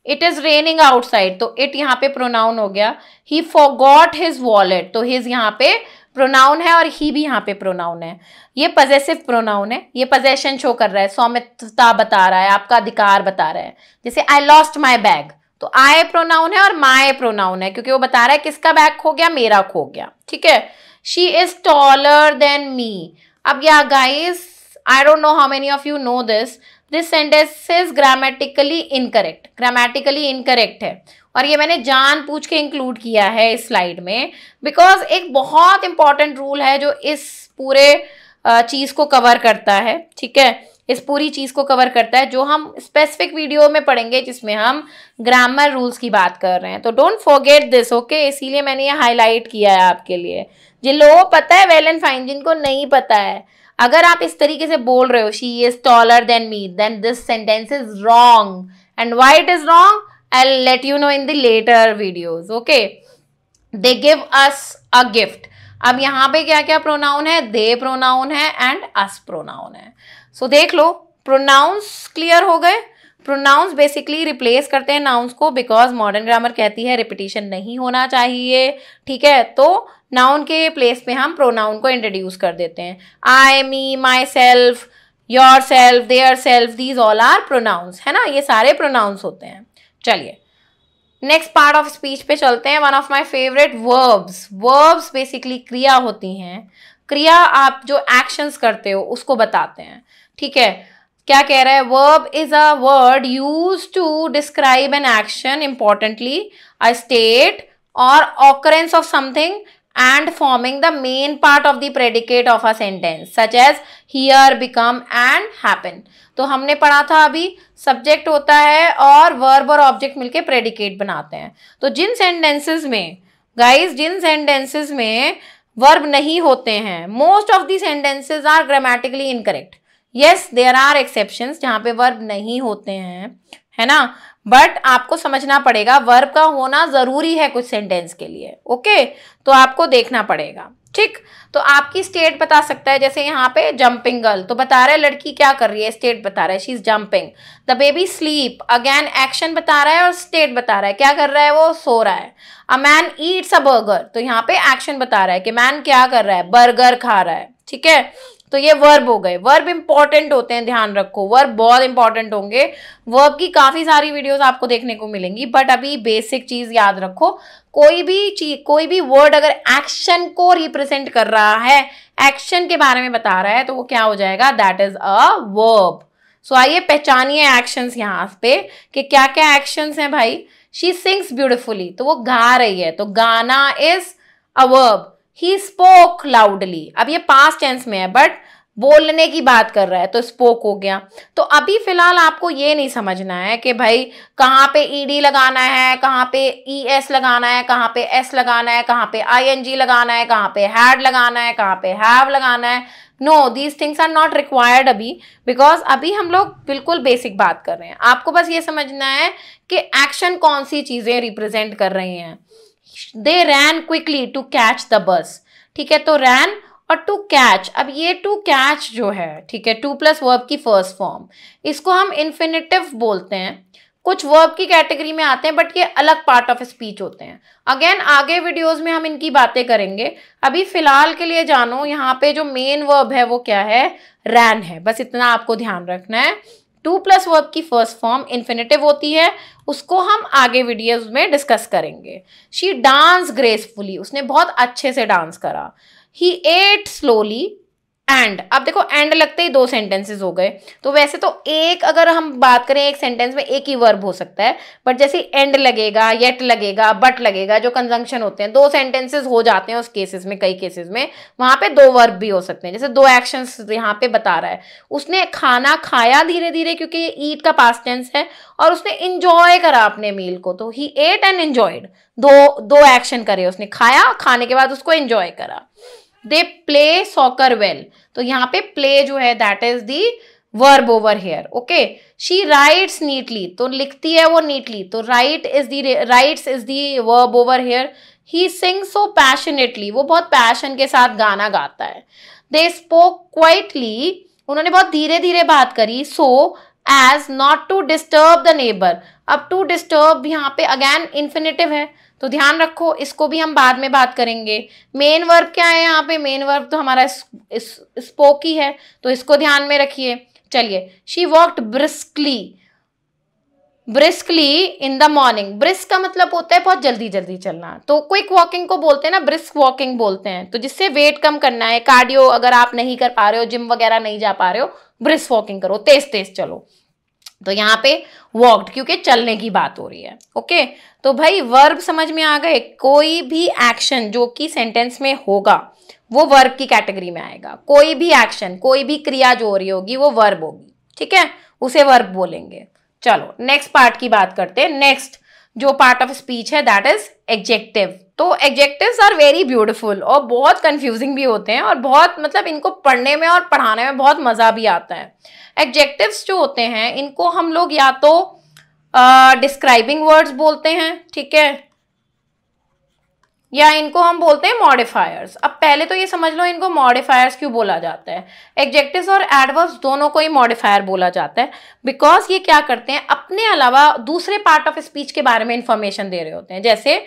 इट इज रेनिंग आउटसाइड, तो इट यहाँ पे प्रोनाउन हो गया। ही फॉरगॉट हिज वॉलेट, तो हिज यहाँ पे प्रोनाउन है और ही भी यहाँ पे प्रोनाउन है। ये पजेसिव प्रोनाउन है, ये पजेशन शो कर रहा है, स्वामित्वता बता रहा है, आपका अधिकार बता रहा है। जैसे आई लॉस्ट माई बैग, तो आई प्रोनाउन है और माई प्रोनाउन है, क्योंकि वो बता रहा है किसका बैग खो गया, मेरा खो गया, ठीक है। शी इज टॉलर देन मी। अब या guys, I don't know how many of you know this sentence is grammatically incorrect, grammatically incorrect है, और ये मैंने जानबूझ के इंक्लूड किया है इस स्लाइड में, बिकॉज एक बहुत इंपॉर्टेंट रूल है जो इस पूरे चीज को कवर करता है, ठीक है, इस पूरी चीज को कवर करता है, जो हम स्पेसिफिक वीडियो में पढ़ेंगे जिसमें हम ग्रामर रूल्स की बात कर रहे हैं। तो डोंट फॉरगेट दिस, ओके, इसीलिए मैंने ये हाईलाइट किया है आपके लिए। जिन लोगों को पता है वेल एंड फाइन, जिनको नहीं पता है, अगर आप इस तरीके से बोल रहे हो she is taller than me, then this sentence is wrong, and why it is wrong I'll let you know in the later videos, okay? They give us a gift. अब यहाँ पे क्या क्या प्रोनाउन है, they प्रोनाउन है and us pronoun है। So देख लो, pronounce clear हो गए। प्रोनाउंस बेसिकली रिप्लेस करते हैं नाउन्स को, बिकॉज मॉडर्न ग्रामर कहती है रिपीटिशन नहीं होना चाहिए, ठीक है। तो नाउन के प्लेस पे हम प्रोनाउन को इंट्रोड्यूस कर देते हैं। I, me, myself, yourself, their self, these all are pronouns, है ना, ये सारे प्रोनाउंस होते हैं। चलिए नेक्स्ट पार्ट ऑफ स्पीच पे चलते हैं। One of my favourite verbs. Verbs basically क्रिया होती हैं। क्रिया आप जो एक्शंस करते हो उसको बताते हैं, ठीक है। क्या कह रहा है, verb is a word used to describe an action, importantly a state और occurrence of something and forming the main part of the predicate of a sentence such as hear, become and happen। तो हमने पढ़ा था अभी subject होता है और verb और ऑब्जेक्ट मिलके प्रेडिकेट बनाते हैं। तो जिन सेंटेंसेस में गाइस, जिन सेंटेंसेस में वर्ब नहीं होते हैं, most of the sentences are grammatically incorrect. Yes, there are exceptions जहाँ पे वर्ब नहीं होते हैं, है ना, बट आपको समझना पड़ेगा वर्ब का होना जरूरी है कुछ सेंटेंस के लिए। ओके, तो आपको देखना पड़ेगा। ठीक, तो आपकी स्टेट बता सकता है, जैसे यहाँ पे जंपिंग गर्ल, तो बता रहा है लड़की क्या कर रही है, स्टेट बता रहा है she is jumping. The baby sleep, again action बता रहा है और स्टेट बता रहा है क्या कर रहा है, वो सो रहा है। A man Yeats a burger, तो यहाँ पे एक्शन बता रहा है कि मैन क्या कर रहा है, बर्गर खा रहा है। ठीक है, तो ये वर्ब हो गए। वर्ब इंपॉर्टेंट होते हैं, ध्यान रखो, वर्ब बहुत इंपॉर्टेंट होंगे। वर्ब की काफी सारी वीडियोस आपको देखने को मिलेंगी, बट अभी बेसिक चीज याद रखो, कोई भी वर्ड अगर एक्शन को रिप्रेजेंट कर रहा है, एक्शन के बारे में बता रहा है, तो वो क्या हो जाएगा, दैट इज अ वर्ब। सो आइए पहचानिए एक्शंस यहाँ पे कि क्या क्या एक्शंस हैं भाई। शी सिंग्स ब्यूटिफुली, तो वो गा रही है, तो गाना is a verb. He spoke loudly, अब ये पास्ट टेंस में है बट बोलने की बात कर रहा है, तो स्पोक हो गया। तो अभी फिलहाल आपको ये नहीं समझना है कि भाई कहाँ पे ईडी लगाना है, कहाँ पे ईएस लगाना है, कहाँ पे एस लगाना है, कहाँ पे आईएनजी लगाना है, कहाँ पे हैड लगाना है, कहाँ पे हैव लगाना है। No, these things are not required अभी, बिकॉज अभी हम लोग बिल्कुल बेसिक बात कर रहे हैं। आपको बस ये समझना है कि एक्शन कौन सी चीजें रिप्रेजेंट कर रही हैं। They ran quickly to catch the bus, ठीक है, तो रैन और टू कैच, अब ये टू कैच जो है, ठीक है, टू प्लस वर्ब की फर्स्ट फॉर्म, इसको हम इन्फिनेटिव बोलते हैं। कुछ वर्ब की कैटेगरी में आते हैं बट ये अलग पार्ट ऑफ स्पीच होते हैं। अगेन आगे वीडियोस में हम इनकी बातें करेंगे। अभी फिलहाल के लिए जानो यहाँ पे जो मेन वर्ब है वो क्या है, रैन है, बस इतना आपको ध्यान रखना है। टू प्लस वर्ब की फर्स्ट फॉर्म इन्फिनेटिव होती है, उसको हम आगे वीडियोस में डिस्कस करेंगे। शी डांस ग्रेसफुली, उसने बहुत अच्छे से डांस करा। ही एट स्लोली एंड, अब देखो एंड लगते ही दो सेंटेंसेस हो गए, तो वैसे तो एक अगर हम बात करें एक सेंटेंस में एक ही वर्ब हो सकता है, बट जैसे एंड लगेगा, येट लगेगा, बट लगेगा, जो कंजंक्शन होते हैं, दो सेंटेंसेस हो जाते हैं उस केसेस में, कई केसेस में वहां पे दो वर्ब भी हो सकते हैं। जैसे दो एक्शंस यहाँ पे बता रहा है, उसने खाना खाया धीरे धीरे, क्योंकि ये ईट का पास्ट टेंस है, और उसने इंजॉय करा अपने मील को, तो ही एट एंड एंजॉयड, दो एक्शन करे उसने, खाया, खाने के बाद उसको एंजॉय करा। दे प्ले सॉकर वेल, तो यहाँ पे प्ले जो है that is the verb over here. Okay, she writes neatly, तो लिखती है वो नीटली, तो rights is the verb over here. He sings so passionately, वो बहुत पैशन के साथ गाना गाता है। दे स्पोक क्वाइटली, उन्होंने बहुत धीरे धीरे बात करी, so as not to disturb the neighbour. अब टू डिस्टर्ब यहाँ पे अगेन इन्फिनेटिव है, तो ध्यान रखो, इसको भी हम बाद में बात करेंगे। मेन वर्ब क्या है यहाँ पे, मेन वर्ब तो हमारा स्पोक ही है, तो इसको ध्यान में रखिए। चलिए, she walked briskly in the morning. Brisk का मतलब होता है बहुत जल्दी जल्दी चलना, तो क्विक वॉकिंग को बोलते हैं ना, ब्रिस्क वॉकिंग बोलते हैं, तो जिससे वेट कम करना है, कार्डियो अगर आप नहीं कर पा रहे हो, जिम वगैरह नहीं जा पा रहे हो, ब्रिस्क वॉकिंग करो, तेज तेज चलो। तो यहाँ पे वॉक्ड, क्योंकि चलने की बात हो रही है। ओके, तो भाई वर्ब समझ में आ गए, कोई भी एक्शन जो कि सेंटेंस में होगा वो वर्ब की कैटेगरी में आएगा। कोई भी एक्शन, कोई भी क्रिया जो हो रही होगी वो वर्ब होगी, ठीक है, उसे वर्ब बोलेंगे। चलो नेक्स्ट पार्ट की बात करते हैं। नेक्स्ट जो पार्ट ऑफ स्पीच है दैट इज एडजेक्टिव। तो एडजेक्टिव्स आर वेरी ब्यूटीफुल और बहुत कंफ्यूजिंग भी होते हैं, और बहुत मतलब इनको पढ़ने में और पढ़ाने में बहुत मजा भी आता है। एडजेक्टिव्स जो होते हैं इनको हम लोग या तो डिस्क्राइबिंग वर्ड्स बोलते हैं, ठीक है, या इनको हम बोलते हैं मॉडिफायर्स। अब पहले तो ये समझ लो इनको मॉडिफायर्स क्यों बोला जाता है। एडजेक्टिव्स और एडवर्ब्स दोनों को ही मॉडिफायर बोला जाता है, बिकॉज ये क्या करते हैं, अपने अलावा दूसरे पार्ट ऑफ स्पीच के बारे में इंफॉर्मेशन दे रहे होते हैं। जैसे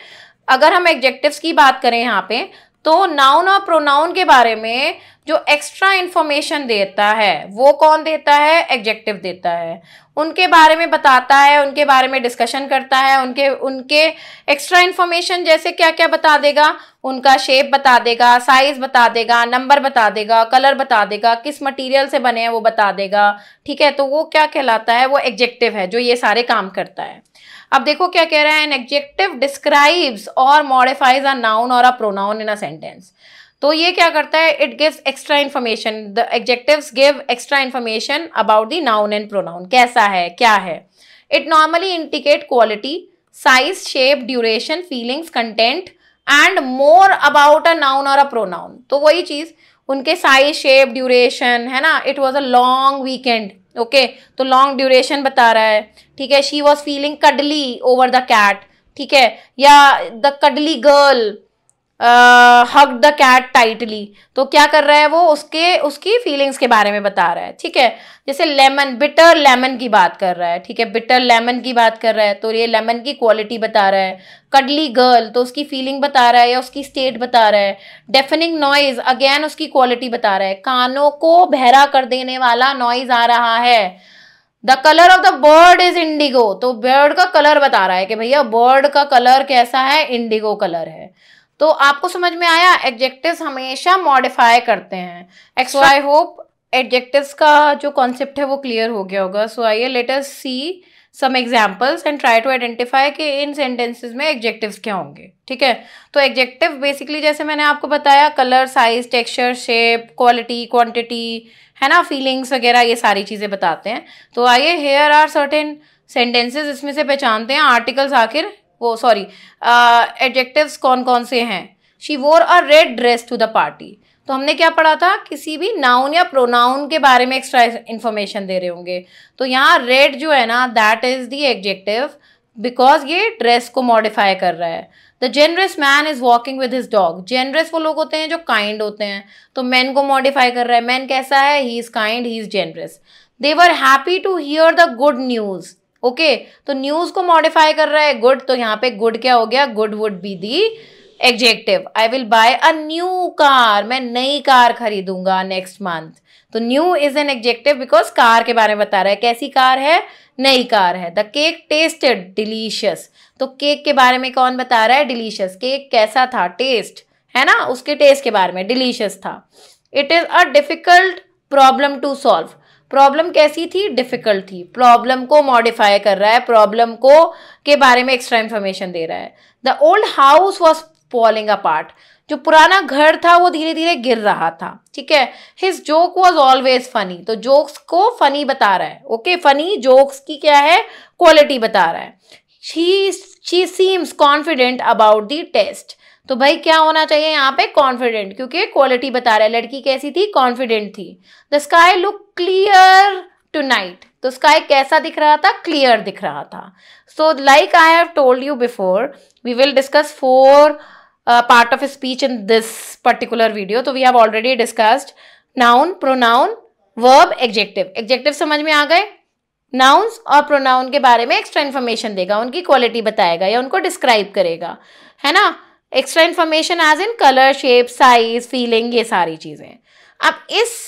अगर हम एडजेक्टिव्स की बात करें यहाँ पे, तो नाउन और प्रोनाउन के बारे में जो एक्स्ट्रा इंफॉर्मेशन देता है वो कौन देता है, एडजेक्टिव देता है। उनके बारे में बताता है, उनके बारे में डिस्कशन करता है, उनके एक्स्ट्रा इंफॉर्मेशन जैसे क्या क्या बता देगा, उनका शेप बता देगा, साइज बता देगा, नंबर बता देगा, कलर बता देगा, किस मटेरियल से बने हैं वो बता देगा, ठीक है, तो वो क्या कहलाता है, वो एडजेक्टिव है जो ये सारे काम करता है। अब देखो क्या कह रहा है, एन एडजेक्टिव डिस्क्राइब्स और मॉडिफाइज अ नाउन और a pronoun in a sentence. तो ये क्या करता है, it gives extra information, the adjectives give extra information about the noun and pronoun, कैसा है, क्या है। It normally indicate quality, size, shape, duration, feelings, content and more about a noun और अ प्रोनाउन। तो वही चीज, उनके साइज, शेप, ड्यूरेशन है ना। It was a long weekend, okay, तो लॉन्ग ड्यूरेशन बता रहा है, ठीक है। She was feeling cuddly over the cat, ठीक है, या the cuddly girl hug the cat tightly, तो क्या कर रहा है वो, उसकी फीलिंग्स के बारे में बता रहा है, ठीक है। जैसे लेमन, बिटर लेमन की बात कर रहा है, ठीक है, बिटर लेमन की बात कर रहा है, तो ये लेमन की क्वालिटी बता रहा है। कडली गर्ल, तो उसकी फीलिंग बता रहा है या उसकी स्टेट बता रहा है। डेफनिंग नॉइज, अगेन उसकी क्वालिटी बता रहा है, कानों को बहरा कर देने वाला नॉइज आ रहा है। The colour of the bird is Indigo, तो बर्ड का कलर बता रहा है कि भैया बर्ड का कलर कैसा है, इंडिगो कलर है। तो आपको समझ में आया, एडजेक्टिव्स हमेशा मॉडिफाई करते हैं। सो आई होप एडजेक्टिव्स का जो कॉन्सेप्ट है वो क्लियर हो गया होगा। सो आइए let us see some examples and try to identify कि इन सेंटेंसेस में एडजेक्टिव्स क्या होंगे, ठीक है। तो एडजेक्टिव बेसिकली जैसे मैंने आपको बताया, colour, size, texture, shape, quality, quantity, है ना, फीलिंग्स वगैरह, ये सारी चीज़ें बताते हैं। तो आइए, हेयर आर सर्टेन सेंटेंसेस, इसमें से पहचानते हैं आर्टिकल्स आखिर वो सॉरी एडजेक्टिव्स कौन कौन से हैं। She wore a red dress to the party, तो हमने क्या पढ़ा था, किसी भी नाउन या प्रोनाउन के बारे में एक्स्ट्रा इन्फॉर्मेशन दे रहे होंगे। तो यहाँ रेड जो है ना, that is the adjective because ये ड्रेस को मॉडिफाई कर रहा है। The generous man is walking with his dog, generous वो लोग होते हैं जो काइंड होते हैं, तो मैन को मॉडिफाई कर रहा है। मैन कैसा है, he is kind, he is generous. They were happy to hear the good news, okay, तो न्यूज को मॉडिफाई कर रहा है गुड, तो यहाँ पे गुड क्या हो गया, good would be the adjective. I will buy a new car, मैं नई कार खरीदूंगा नेक्स्ट मंथ, तो new is an adjective because car के बारे में बता रहा है, कैसी कार है, नई कार है। द केक टेस्टेड डिलीशियस, तो केक के बारे में कौन बता रहा है, डिलीशियस, केक कैसा था, टेस्ट, है ना, उसके टेस्ट के बारे में, डिलीशियस था। It is a difficult problem to solve, problem कैसी थी, डिफिकल्ट थी, प्रॉब्लम को मॉडिफाई कर रहा है, प्रॉब्लम को के बारे में एक्स्ट्रा इंफॉर्मेशन दे रहा है। The old house was falling apart, जो पुराना घर था वो धीरे धीरे गिर रहा था, ठीक है। His joke was always funny, तो जोक्स को फनी बता रहा है, ओके, फनी जोक्स की क्या है, क्वालिटी बता रहा है। She seems confident about the test, तो भाई क्या होना चाहिए यहाँ पे, कॉन्फिडेंट, क्योंकि क्वालिटी बता रहा है, लड़की कैसी थी, कॉन्फिडेंट थी। The sky look clear tonight, तो स्काई कैसा दिख रहा था, क्लियर दिख रहा था। So like I have told you before, we will discuss 4 part of speech in this particular video. तो we have already discussed noun, pronoun, verb, adjective. Adjective समझ में आ गए, nouns और pronoun के बारे में extra information देगा, उनकी quality बताएगा या उनको describe करेगा, है ना। extra information as in color, shape, size, feeling, ये सारी चीज़ें। अब इस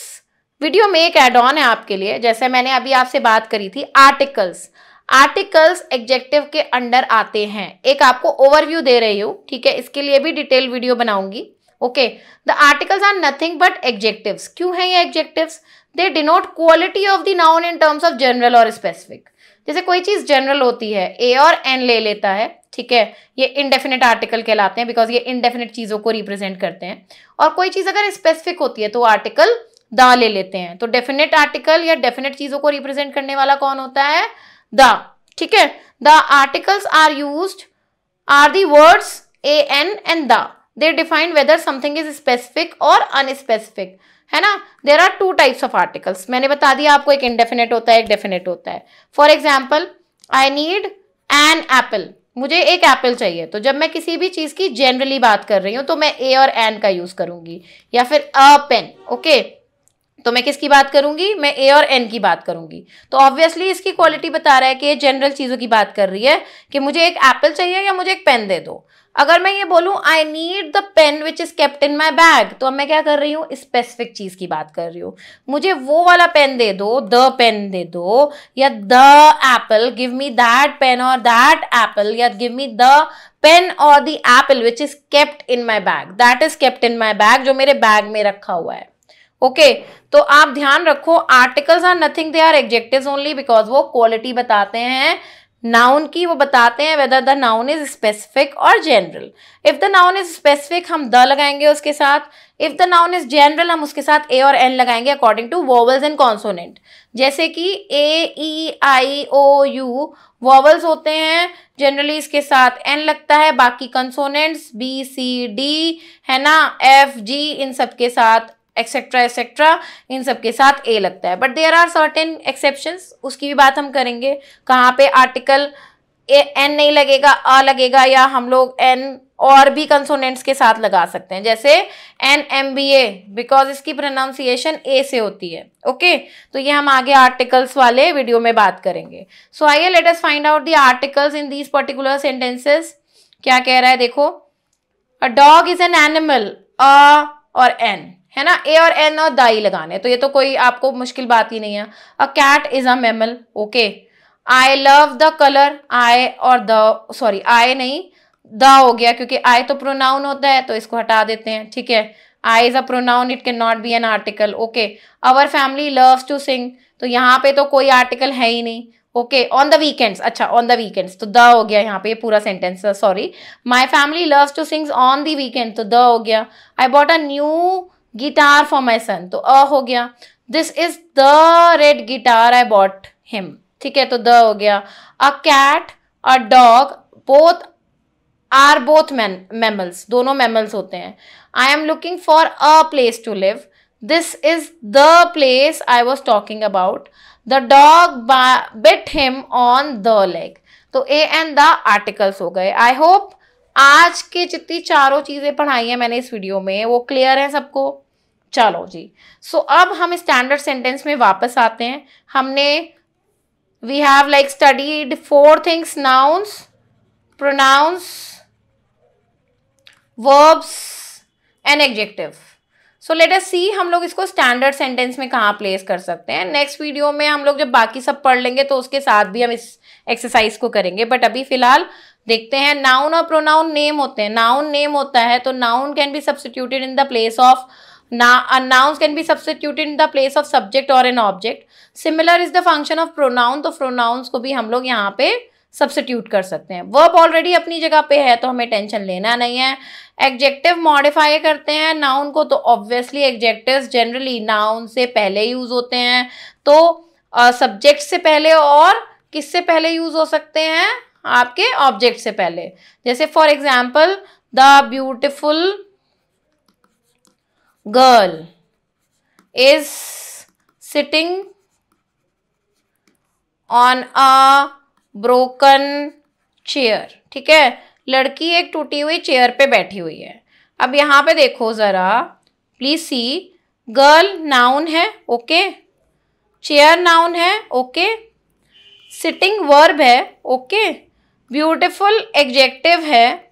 वीडियो में एक एड ऑन है आपके लिए, जैसे मैंने अभी आपसे बात करी थी, आर्टिकल्स। आर्टिकल्स एडजेक्टिव के अंडर आते हैं, एक आपको ओवरव्यू दे रही हूँ, ठीक है, इसके लिए भी डिटेल वीडियो बनाऊंगी, okay. The articles are nothing but adjectives, क्यों है ये adjectives, they denote quality of the noun in terms of general और स्पेसिफिक। जैसे कोई चीज जनरल होती है, ए और एन ले लेता है, ठीक है, ये इनडेफिनेट आर्टिकल कहलाते हैं बिकॉज ये इनडेफिनेट चीजों को रिप्रेजेंट करते हैं। और कोई चीज अगर स्पेसिफिक होती है तो आर्टिकल द ले लेते हैं। तो डेफिनेट आर्टिकल या डेफिनेट चीजों को रिप्रेजेंट करने वाला कौन होता है, द, ठीक है। The articles are used are the words a an and the, they define whether something is specific और अनस्पेसिफिक, है ना। There are 2 types of articles, मैंने बता दिया आपको, एक इंडेफिनेट होता है, एक डेफिनेट होता है। For example, I need an apple, मुझे एक एप्पल चाहिए, तो जब मैं किसी भी चीज की जनरली बात कर रही हूं तो मैं ए और एन का यूज करूंगी, या फिर अ पेन, ओके, तो मैं किसकी बात करूंगी, मैं ए और एन की बात करूंगी। तो ऑब्वियसली इसकी क्वालिटी बता रहा है कि ये जनरल चीजों की बात कर रही है कि मुझे एक एप्पल चाहिए या मुझे एक पेन दे दो। अगर मैं ये बोलूं I need the pen which is kept in my bag, तो अब मैं क्या कर रही हूँ, स्पेसिफिक चीज की बात कर रही हूँ, मुझे वो वाला पेन दे दो, द पेन दे दो, या the Apple, give me that pain और दैट एप्पल, या गिव मी द पेन और the Apple which is kept in my bag, that is kept in my bag, जो मेरे बैग में रखा हुआ है, ओके। तो आप ध्यान रखो, articles are nothing, they are adjectives only because वो क्वालिटी बताते हैं नाउन की, वो बताते हैं whether the noun is specific और general. If the noun is specific हम द लगाएंगे उसके साथ, if the noun is general हम उसके साथ ए और एन लगाएंगे according to vowels and consonant. जैसे कि ए ई आई ओ यू वोवल्स होते हैं, जनरली इसके साथ एन लगता है, बाकी कंसोनेंट्स बी सी डी, है ना, एफ जी, इन सब के साथ एक्सेट्रा एक्सेट्रा, इन सब के साथ ए लगता है। But there are certain exceptions, उसकी भी बात हम करेंगे, कहाँ पे आर्टिकल एन नहीं लगेगा, अ लगेगा, या हम लोग एन और भी कंसोनेंट्स के साथ लगा सकते हैं, जैसे NMBA, बिकॉज इसकी प्रोनाउंसिएशन ए से होती है। ओके, तो ये हम आगे आर्टिकल्स वाले वीडियो में बात करेंगे। सो आइए let us find out the articles in these particular sentences. क्या कह रहा है देखो, a dog is an animal, a और एन है ना, ए और एन और द ही लगाने, तो ये तो कोई आपको मुश्किल बात ही नहीं है। A cat is a mammal, okay. I love the colour, I और द, सॉरी आई नहीं द हो गया, क्योंकि आई तो प्रोनाउन होता है तो इसको हटा देते हैं, ठीक है। I is a pronoun, it can not be an article, okay. Our family loves to sing, तो यहाँ पे तो कोई आर्टिकल है ही नहीं, ओके। ऑन द वीकेंड्स, अच्छा ऑन द वीकेंड्स तो द हो गया यहाँ पे, ये पूरा sentence, sorry. My family loves to sing on the weekend, तो द हो गया। I bought a new guitar for my son, तो अ हो गया। This is the red guitar I bought him, ठीक है, तो द हो गया। A cat, a dog, both are both mammals, दोनों मैमल्स होते हैं। I am looking for a place to live, this is the place I was talking about. The dog bit him on the leg, तो a and the articles हो गए। I hope आज के जितनी चारों चीजें पढ़ाई हैं मैंने इस वीडियो में वो क्लियर है सबको। चलो जी, सो अब हम स्टैंडर्ड सेंटेंस में वापस आते हैं। हमने we have like studied 4 things: nouns, pronouns, verbs and adjective. So let us see हम लोग इसको स्टैंडर्ड सेंटेंस में कहाँ प्लेस कर सकते हैं। नेक्स्ट वीडियो में हम लोग जब बाकी सब पढ़ लेंगे तो उसके साथ भी हम इस एक्सरसाइज को करेंगे, बट अभी फिलहाल देखते हैं। नाउन और प्रोनाउन नेम होते हैं, नाउन नेम होता है तो noun can B substituted in the place of nouns can be substituted in the place of subject or an object. Similar is the function of pronoun, तो pronouns को भी हम लोग यहाँ पे सब्स्टिट्यूट कर सकते हैं। वर्ब ऑलरेडी अपनी जगह पे है तो हमें टेंशन लेना नहीं है। एडजेक्टिव मॉडिफाई करते हैं नाउन को, तो ऑब्वियसली एडजेक्टिव्स जनरली नाउन से पहले यूज होते हैं, तो सब्जेक्ट से पहले और किससे पहले यूज हो सकते हैं, आपके ऑब्जेक्ट से पहले। जैसे for example, the beautiful girl is sitting on a broken chair, ठीक है, लड़की एक टूटी हुई चेयर पे बैठी हुई है। अब यहाँ पे देखो जरा, प्लीज सी, गर्ल नाउन है, ओके, चेयर नाउन है, ओके, सिटिंग वर्ब है, ओके, ब्यूटिफुल एडजेक्टिव है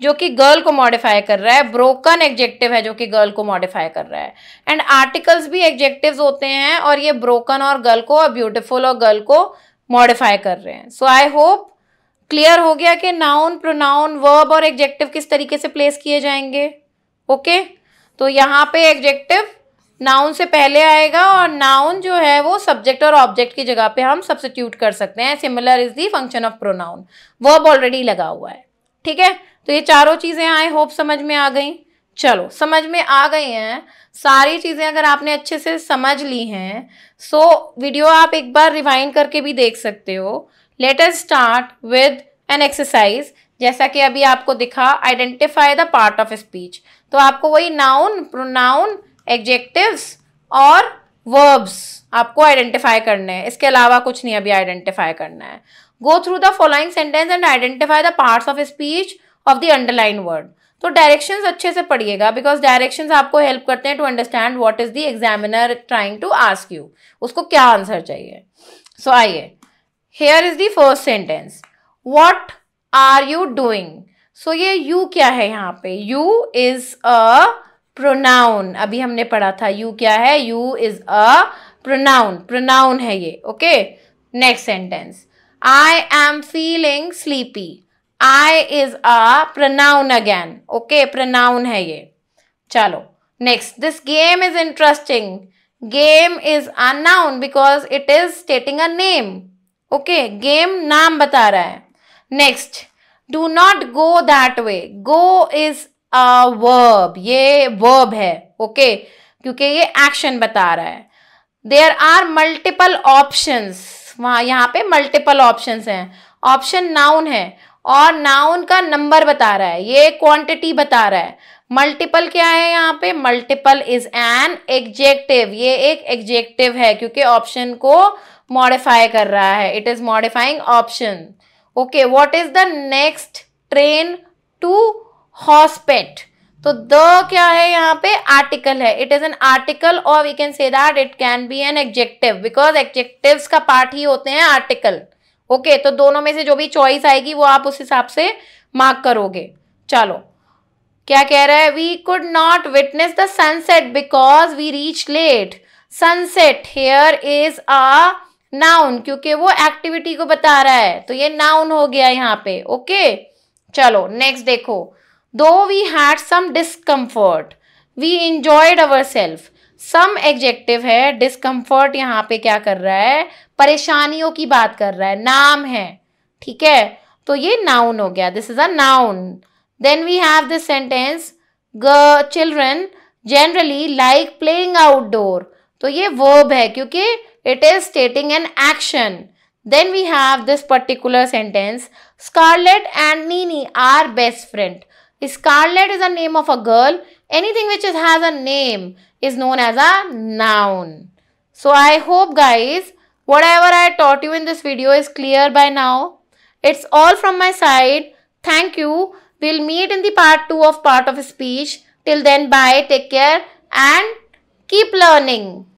जो कि गर्ल को मॉडिफाई कर रहा है, ब्रोकन एडजेक्टिव है जो कि गर्ल को मॉडिफाई कर रहा है, एंड आर्टिकल्स भी एडजेक्टिव्स होते हैं और ये ब्रोकन और गर्ल को और ब्यूटीफुल और गर्ल को मॉडिफाई कर रहे हैं। सो आई होप क्लियर हो गया कि नाउन, प्रोनाउन, वर्ब और एडजेक्टिव किस तरीके से प्लेस किए जाएंगे। ओके, तो यहाँ पे एडजेक्टिव नाउन से पहले आएगा और नाउन जो है वो सब्जेक्ट और ऑब्जेक्ट की जगह पे हम सब्स्टिट्यूट कर सकते हैं। Similar is the function of pronoun, verb already लगा हुआ है, ठीक है। तो ये चारों चीजें आई होप समझ में आ गई। चलो, समझ में आ गई हैं सारी चीजें, अगर आपने अच्छे से समझ ली हैं सो वीडियो आप एक बार रिवाइंड करके भी देख सकते हो। Let us start with an exercise. जैसा कि अभी आपको दिखा, identify the part of speech, तो आपको वही नाउन, प्रोनाउन, एडजेक्टिव्स और वर्ब्स आपको आइडेंटिफाई करने हैं, इसके अलावा कुछ नहीं अभी आइडेंटिफाई करना है। Go through the following sentence and identify the parts of speech of the underline word. तो डायरेक्शंस अच्छे से पढ़िएगा, बिकॉज डायरेक्शंस आपको हेल्प करते हैं to understand what is the examiner trying to ask you, उसको क्या आंसर चाहिए। सो आइए, here is the first sentence, what are you doing. So ये यू क्या है यहाँ पे, यू इज अ प्रोनाउन, अभी हमने पढ़ा था यू क्या है, you is a pronoun, pronoun है ये, okay. Next sentence, I am feeling sleepy, I is a pronoun again, okay, pronoun है ये। चलो next, this game is interesting, game is a noun because it is स्टेटिंग a name, okay, game नाम बता रहा है। Next, do not go that way, go is a verb, ये verb है, okay, क्योंकि ये एक्शन बता रहा है। देयर आर मल्टीपल ऑप्शंस, वहां यहाँ पे मल्टीपल ऑप्शंस हैं, ऑप्शन नाउन है और नाउन का नंबर बता रहा है, ये क्वांटिटी बता रहा है। मल्टीपल क्या है यहाँ पे? मल्टीपल इज एन एडजेक्टिव, ये एक एडजेक्टिव है क्योंकि ऑप्शन को मॉडिफाई कर रहा है, it is modifying option. Okay, what is the next train to Hospet? तो द क्या है यहाँ पे? आर्टिकल है, इट इज एन आर्टिकल और we can say that it can be an adjective because adjectives का पार्ट ही होते हैं आर्टिकल। ओके, तो दोनों में से जो भी चॉइस आएगी वो आप उस हिसाब से मार्क करोगे। चलो, क्या कह रहा है? We could not witness the sunset because we reach late. Sunset here is a noun क्योंकि वो एक्टिविटी को बता रहा है, तो ये नाउन हो गया यहाँ पे। ओके, चलो नेक्स्ट देखो। Though we had some discomfort we enjoyed our self. Some adjective है, डिस्कम्फर्ट यहाँ पे क्या कर रहा है? परेशानियों की बात कर रहा है, नाम है, ठीक है, तो ये नाउन हो गया, this is a noun. Then we have this sentence, children generally like playing outdoor, तो ये वर्ब है क्योंकि it is stating an action. Then we have this particular sentence, Scarlett and Nini are best friend. Scarlett is a name of a girl. Anything which has a name is known as a noun. So I hope guys, whatever I taught you in this video is clear by now. It's all from my side. Thank you. We'll meet in the part 2 of Part of Speech. Till then, bye, take care and keep learning.